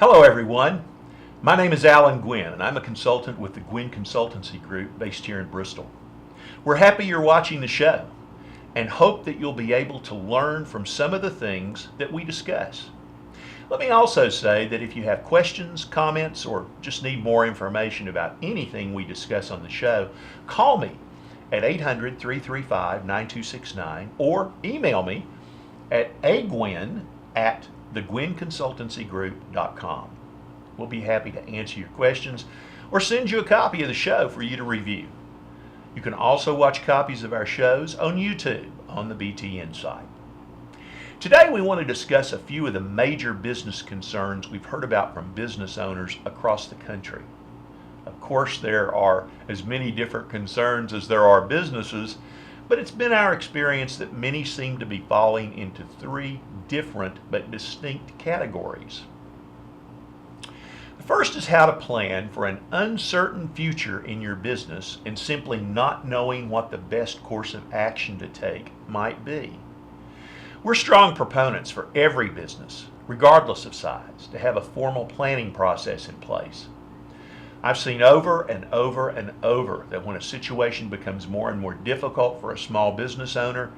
Hello everyone, my name is Alan Gwynn and I'm a consultant with the Gwynn Consultancy Group based here in Bristol. We're happy you're watching the show and hope that you'll be able to learn from some of the things that we discuss. Let me also say that if you have questions, comments, or just need more information about anything we discuss on the show, call me at 800-335-9269 or email me at agwynn@thegwynnconsultancygroup.com. We'll be happy to answer your questions or send you a copy of the show for you to review. You can also watch copies of our shows on YouTube on the BTN site. Today we want to discuss a few of the major business concerns we've heard about from business owners across the country. Of course, there are as many different concerns as there are businesses, but it's been our experience that many seem to be falling into three different but distinct categories. The first is how to plan for an uncertain future in your business and simply not knowing what the best course of action to take might be. We're strong proponents for every business, regardless of size, to have a formal planning process in place. I've seen over and over and over that when a situation becomes more and more difficult for a small business owner,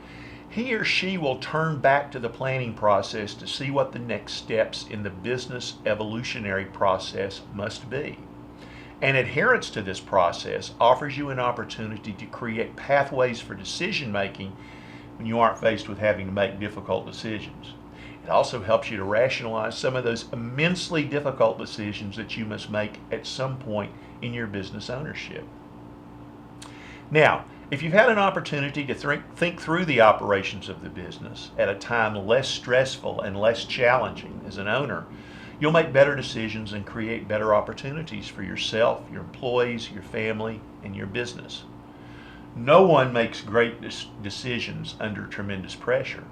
he or she will turn back to the planning process to see what the next steps in the business evolutionary process must be. And adherence to this process offers you an opportunity to create pathways for decision making when you aren't faced with having to make difficult decisions. It also helps you to rationalize some of those immensely difficult decisions that you must make at some point in your business ownership. Now, if you've had an opportunity to think through the operations of the business at a time less stressful and less challenging as an owner, you'll make better decisions and create better opportunities for yourself, your employees, your family, and your business. No one makes great decisions under tremendous pressure.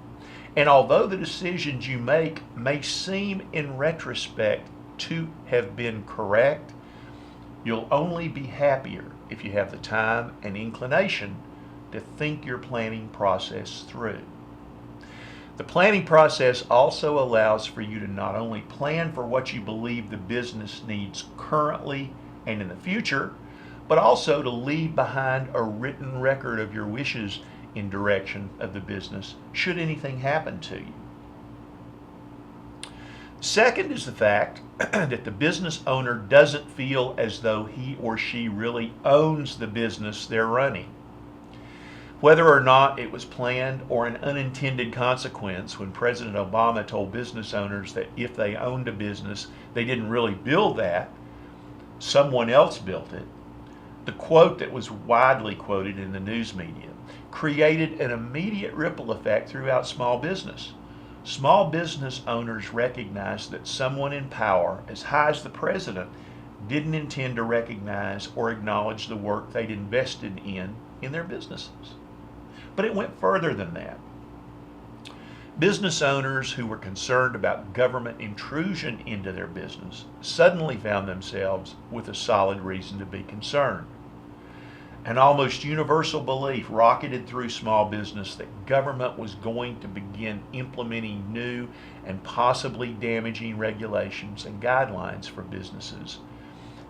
And although the decisions you make may seem in retrospect to have been correct, you'll only be happier if you have the time and inclination to think your planning process through. The planning process also allows for you to not only plan for what you believe the business needs currently and in the future, but also to leave behind a written record of your wishes in direction of the business should anything happen to you. Second is the fact that the business owner doesn't feel as though he or she really owns the business they're running. Whether or not it was planned or an unintended consequence when President Obama told business owners that if they owned a business, they didn't really build that, someone else built it, the quote that was widely quoted in the news media created an immediate ripple effect throughout small business. Small business owners recognized that someone in power, as high as the president, didn't intend to recognize or acknowledge the work they'd invested in their businesses. But it went further than that. Business owners who were concerned about government intrusion into their business suddenly found themselves with a solid reason to be concerned. An almost universal belief rocketed through small business that government was going to begin implementing new and possibly damaging regulations and guidelines for businesses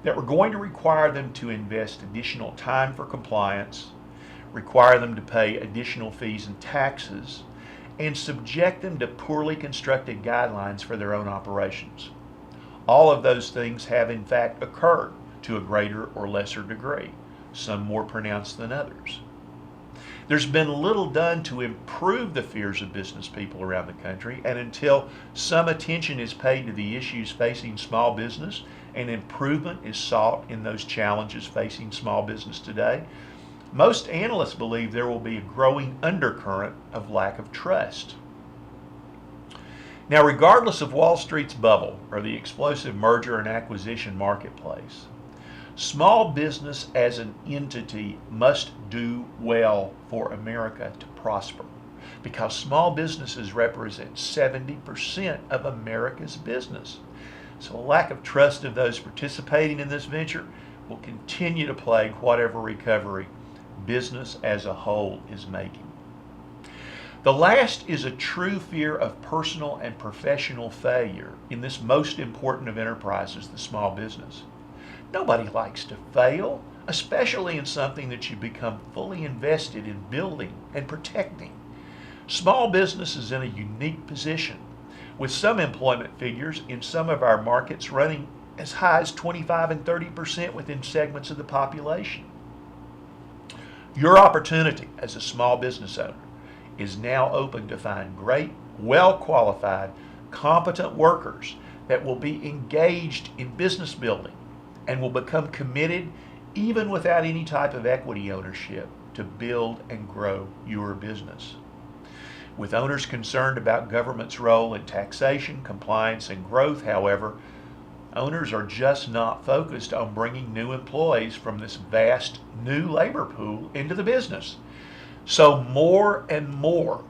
that were going to require them to invest additional time for compliance, require them to pay additional fees and taxes, and subject them to poorly constructed guidelines for their own operations. All of those things have in fact occurred to a greater or lesser degree, some more pronounced than others. There's been little done to improve the fears of business people around the country, and until some attention is paid to the issues facing small business and improvement is sought in those challenges facing small business today, most analysts believe there will be a growing undercurrent of lack of trust. Now, regardless of Wall Street's bubble or the explosive merger and acquisition marketplace, small business as an entity must do well for America to prosper, because small businesses represent 70% of America's business. So a lack of trust of those participating in this venture will continue to plague whatever recovery business as a whole is making. The last is a true fear of personal and professional failure in this most important of enterprises, the small business. Nobody likes to fail, especially in something that you become fully invested in building and protecting. Small business is in a unique position, with some employment figures in some of our markets running as high as 25 and 30% within segments of the population. Your opportunity as a small business owner is now open to find great, well-qualified, competent workers that will be engaged in business building and will become committed, even without any type of equity ownership, to build and grow your business. With owners concerned about government's role in taxation, compliance, and growth, however, owners are just not focused on bringing new employees from this vast new labor pool into the business. So more and more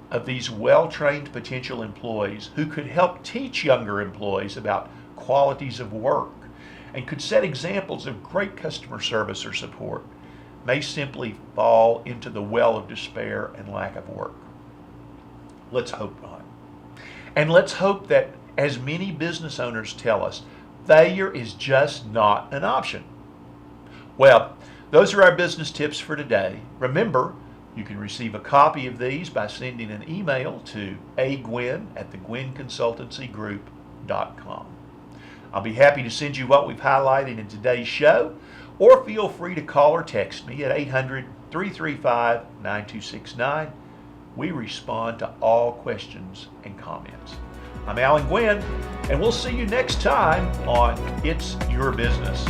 of these well-trained potential employees who could help teach younger employees about qualities of work and could set examples of great customer service or support may simply fall into the well of despair and lack of work. Let's hope not. And let's hope that, as many business owners tell us, failure is just not an option. Well, those are our business tips for today. Remember, you can receive a copy of these by sending an email to agwynn@thegwynnconsultancygroup.com. I'll be happy to send you what we've highlighted in today's show, or feel free to call or text me at 800-335-9269. We respond to all questions and comments. I'm Alan Gwynn, and we'll see you next time on It's Your Business.